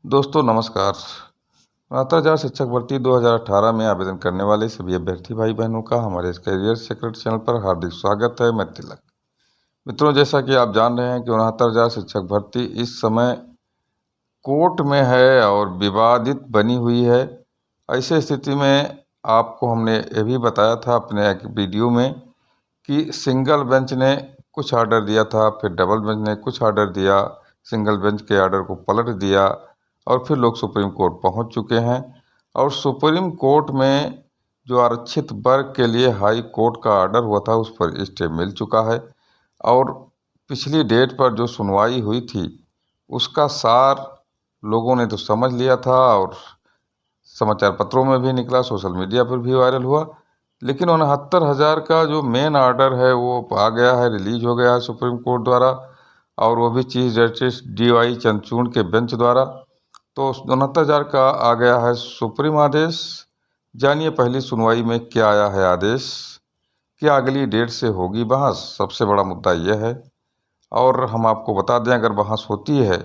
दोस्तों नमस्कार। माताजार शिक्षक भर्ती 2018 में आवेदन करने वाले सभी अभ्यर्थी भाई बहनों का हमारे इस करियर सीक्रेट चैनल पर हार्दिक स्वागत है। मैं तिलक। मित्रों, जैसा कि आप जान रहे हैं कि 69,000 शिक्षक भर्ती इस समय कोर्ट में है और विवादित बनी हुई है। ऐसे स्थिति में आपको हमने ये भी बताया था अपने एक वीडियो में कि सिंगल बेंच ने कुछ आर्डर दिया था, फिर डबल बेंच ने कुछ आर्डर दिया, सिंगल बेंच के आर्डर को पलट दिया और फिर लोग सुप्रीम कोर्ट पहुंच चुके हैं। और सुप्रीम कोर्ट में जो आरक्षित वर्ग के लिए हाई कोर्ट का आर्डर हुआ था उस पर स्टे मिल चुका है। और पिछली डेट पर जो सुनवाई हुई थी उसका सार लोगों ने तो समझ लिया था और समाचार पत्रों में भी निकला, सोशल मीडिया पर भी वायरल हुआ। लेकिन 69,000 का जो मेन ऑर्डर है वो आ गया है, रिलीज हो गया है सुप्रीम कोर्ट द्वारा, और वो भी चीफ जस्टिस DY चंद्रचूड़ के बेंच द्वारा। तो 69,000 का आ गया है सुप्रीम आदेश। जानिए पहली सुनवाई में क्या आया है आदेश, क्या अगली डेट से होगी बहस, सबसे बड़ा मुद्दा यह है। और हम आपको बता दें, अगर बहस होती है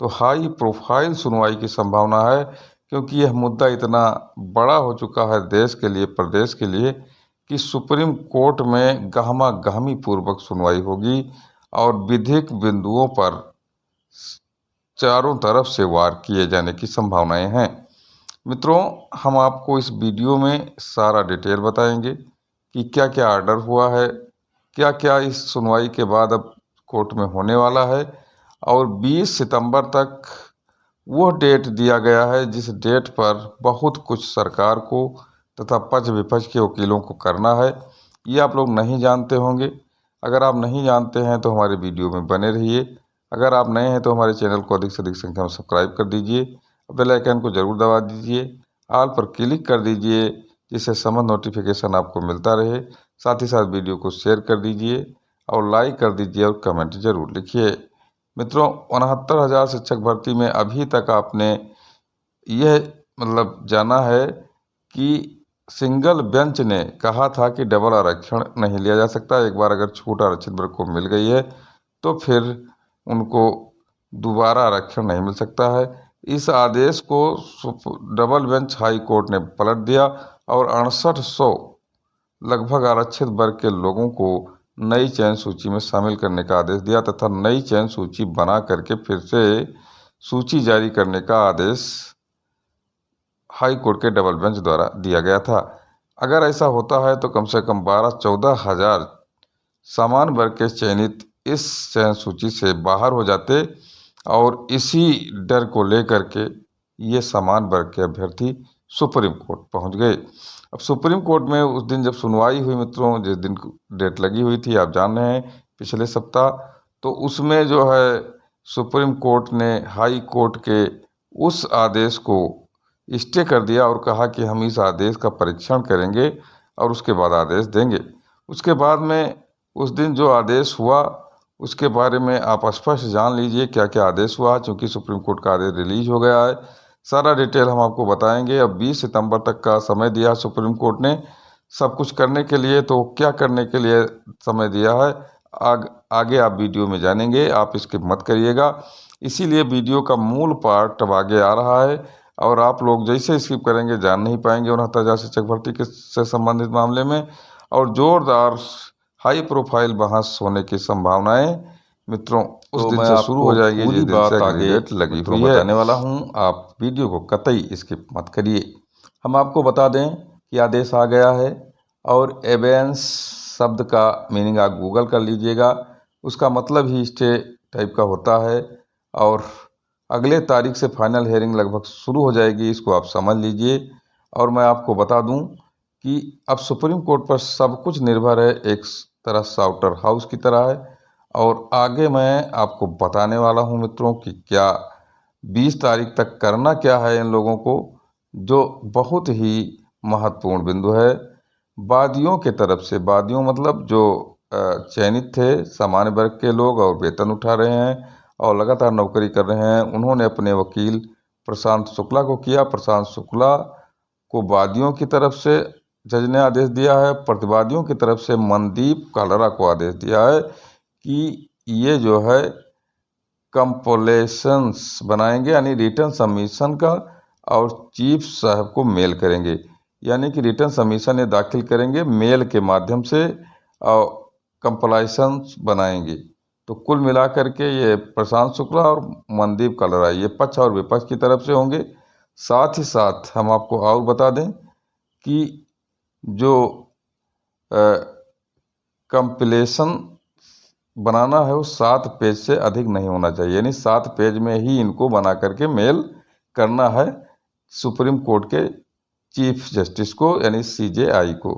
तो हाई प्रोफाइल सुनवाई की संभावना है, क्योंकि यह मुद्दा इतना बड़ा हो चुका है देश के लिए, प्रदेश के लिए, कि सुप्रीम कोर्ट में गहमा गहमी पूर्वक सुनवाई होगी और विधिक बिंदुओं पर चारों तरफ से वार किए जाने की संभावनाएं हैं। मित्रों, हम आपको इस वीडियो में सारा डिटेल बताएंगे कि क्या क्या ऑर्डर हुआ है, क्या क्या इस सुनवाई के बाद अब कोर्ट में होने वाला है। और 20 सितंबर तक वह डेट दिया गया है जिस डेट पर बहुत कुछ सरकार को तथा पक्ष विपक्ष के वकीलों को करना है। ये आप लोग नहीं जानते होंगे। अगर आप नहीं जानते हैं तो हमारे वीडियो में बने रहिए। अगर आप नए हैं तो हमारे चैनल को अधिक से अधिक संख्या में सब्सक्राइब कर दीजिए, बेल आइकन को जरूर दबा दीजिए, ऑल पर क्लिक कर दीजिए जिससे समस्त नोटिफिकेशन आपको मिलता रहे। साथ ही साथ वीडियो को शेयर कर दीजिए और लाइक कर दीजिए और कमेंट जरूर लिखिए। मित्रों, 69,000 शिक्षक भर्ती में अभी तक आपने यह जाना है कि सिंगल बेंच ने कहा था कि डबल आरक्षण नहीं लिया जा सकता। एक बार अगर छूट आरक्षित वर्ग को मिल गई है तो फिर उनको दोबारा आरक्षण नहीं मिल सकता है। इस आदेश को डबल बेंच हाई कोर्ट ने पलट दिया और 6800 लगभग आरक्षित वर्ग के लोगों को नई चयन सूची में शामिल करने का आदेश दिया तथा नई चयन सूची बना करके फिर से सूची जारी करने का आदेश हाई कोर्ट के डबल बेंच द्वारा दिया गया था। अगर ऐसा होता है तो कम से कम 12-14 हजार समान वर्ग के चयनित इस चयन सूची से बाहर हो जाते और इसी डर को लेकर के ये समान वर्ग के अभ्यर्थी सुप्रीम कोर्ट पहुंच गए। अब सुप्रीम कोर्ट में उस दिन जब सुनवाई हुई मित्रों, जिस दिन डेट लगी हुई थी आप जान रहे हैं, पिछले सप्ताह, तो उसमें जो है सुप्रीम कोर्ट ने हाई कोर्ट के उस आदेश को स्टे कर दिया और कहा कि हम इस आदेश का परीक्षण करेंगे और उसके बाद आदेश देंगे। उसके बाद में उस दिन जो आदेश हुआ उसके बारे में आप स्पष्ट जान लीजिए क्या क्या आदेश हुआ, क्योंकि सुप्रीम कोर्ट का आदेश रिलीज हो गया है। सारा डिटेल हम आपको बताएंगे। अब 20 सितंबर तक का समय दिया सुप्रीम कोर्ट ने सब कुछ करने के लिए, तो क्या करने के लिए समय दिया है आगे आप वीडियो में जानेंगे। आप इसके मत करिएगा, इसीलिए वीडियो का मूल पार्ट अब आगे आ रहा है और आप लोग जैसे स्किप करेंगे जान नहीं पाएंगे 69,000 शिक्षक भर्ती के से संबंधित मामले में। और जोरदार हाई प्रोफाइल बहस होने की संभावनाएं मित्रों उस दिन से शुरू हो जाएगी जिस दिन से अगली डेट लगी हुई है। बताने वाला हूं, आप वीडियो को कतई स्किप मत करिए। हम आपको बता दें कि आदेश आ गया है और एबेंस शब्द का मीनिंग आप गूगल कर लीजिएगा। उसका मतलब ही स्टे टाइप का होता है और अगले तारीख से फाइनल हेयरिंग लगभग शुरू हो जाएगी, इसको आप समझ लीजिए। और मैं आपको बता दूं कि अब सुप्रीम कोर्ट पर सब कुछ निर्भर है, एक तरह साउटर हाउस की तरह है। और आगे मैं आपको बताने वाला हूं मित्रों कि क्या 20 तारीख तक करना क्या है इन लोगों को, जो बहुत ही महत्वपूर्ण बिंदु है। वादियों के तरफ से, वादियों मतलब जो चयनित थे सामान्य वर्ग के लोग और वेतन उठा रहे हैं और लगातार नौकरी कर रहे हैं, उन्होंने अपने वकील प्रशांत शुक्ला को किया। प्रशांत शुक्ला को वादियों की तरफ से जज ने आदेश दिया है, प्रतिवादियों की तरफ से मनदीप कालरा को आदेश दिया है कि ये जो है कंपोलेशंस बनाएंगे, यानी रिटर्न सबमिशन का, और चीफ साहब को मेल करेंगे, यानी कि रिटर्न सबमिशन ये दाखिल करेंगे मेल के माध्यम से और कंपोलेशंस बनाएंगे। तो कुल मिलाकर के ये प्रशांत शुक्ला और मनदीप कलरा ये पक्ष और विपक्ष की तरफ से होंगे। साथ ही साथ हम आपको और बता दें कि जो कंपिलेशन बनाना है वो 7 पेज से अधिक नहीं होना चाहिए, यानी 7 पेज में ही इनको बना करके मेल करना है सुप्रीम कोर्ट के चीफ जस्टिस को, यानी CJI को।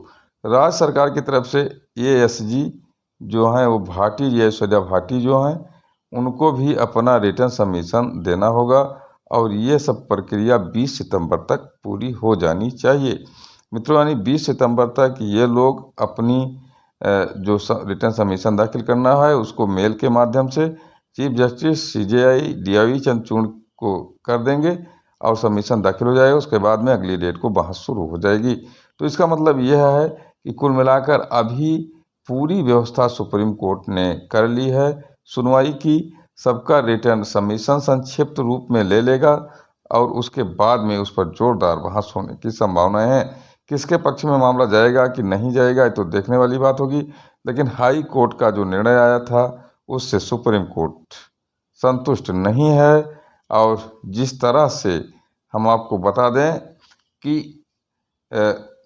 राज्य सरकार की तरफ से ASG जो हैं वो भाटी, ऐश्वर्या भाटी जो हैं, उनको भी अपना रिटर्न सबमिशन देना होगा और ये सब प्रक्रिया 20 सितंबर तक पूरी हो जानी चाहिए। मित्रों, यानी 20 सितंबर तक ये लोग अपनी जो रिटर्न सबमिशन दाखिल करना है उसको मेल के माध्यम से chief justice CJI DIV Chandrachud को कर देंगे और सबमिशन दाखिल हो जाएगा। उसके बाद में अगली डेट को बहस शुरू हो जाएगी। तो इसका मतलब यह है कि कुल मिलाकर अभी पूरी व्यवस्था सुप्रीम कोर्ट ने कर ली है, सुनवाई की, सबका रिटर्न सबमिशन संक्षिप्त रूप में ले लेगा और उसके बाद में उस पर जोरदार बहस होने की संभावनाएं हैं। किसके पक्ष में मामला जाएगा कि नहीं जाएगा ये तो देखने वाली बात होगी, लेकिन हाई कोर्ट का जो निर्णय आया था उससे सुप्रीम कोर्ट संतुष्ट नहीं है। और जिस तरह से हम आपको बता दें कि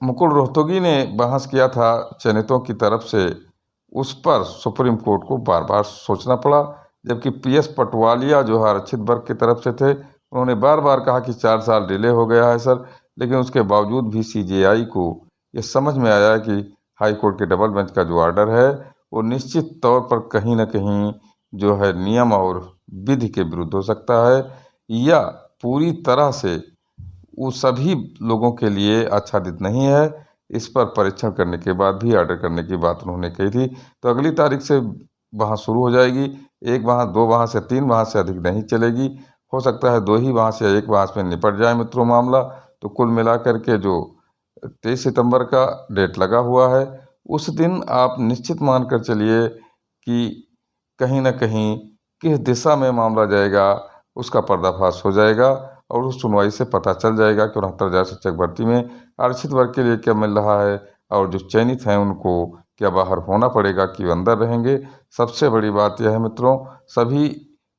मुकुल रोहतगी ने बहस किया था चयनितों की तरफ से, उस पर सुप्रीम कोर्ट को बार बार सोचना पड़ा, जबकि PS पटवालिया जो आरक्षित वर्ग की तरफ से थे उन्होंने बार बार कहा कि 4 साल डिले हो गया है सर, लेकिन उसके बावजूद भी CJI को ये समझ में आया कि हाई कोर्ट के डबल बेंच का जो ऑर्डर है वो निश्चित तौर पर कहीं ना कहीं जो है नियम और विधि के विरुद्ध हो सकता है या पूरी तरह से वो सभी लोगों के लिए आच्छादित नहीं है। इस पर परीक्षण करने के बाद भी ऑर्डर करने की बात उन्होंने कही थी। तो अगली तारीख से बहस शुरू हो जाएगी। 1 बहस, 2 बहस या 3 बहस से अधिक नहीं चलेगी। हो सकता है 2 ही बहस या 1 बहस में निपट जाए मित्रों मामला। तो कुल मिलाकर के जो 23 सितंबर का डेट लगा हुआ है उस दिन आप निश्चित मानकर चलिए कि कहीं ना कहीं किस दिशा में मामला जाएगा उसका पर्दाफाश हो जाएगा और उस सुनवाई से पता चल जाएगा कि 69,000 शिक्षक भर्ती में आरक्षित वर्ग के लिए क्या मिल रहा है और जो चयनित हैं उनको क्या बाहर होना पड़ेगा कि अंदर रहेंगे। सबसे बड़ी बात यह है मित्रों, सभी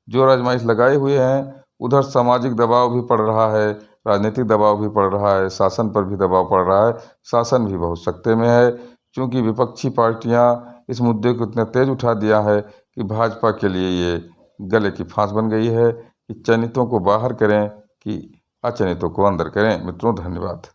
जोर आजमाइश लगाए हुए हैं। उधर सामाजिक दबाव भी पड़ रहा है, राजनीतिक दबाव भी पड़ रहा है, शासन पर भी दबाव पड़ रहा है। शासन भी बहुत सख्ते में है क्योंकि विपक्षी पार्टियां इस मुद्दे को इतना तेज उठा दिया है कि भाजपा के लिए ये गले की फांस बन गई है कि चयनितों को बाहर करें कि अचयनितों को अंदर करें। मित्रों, धन्यवाद।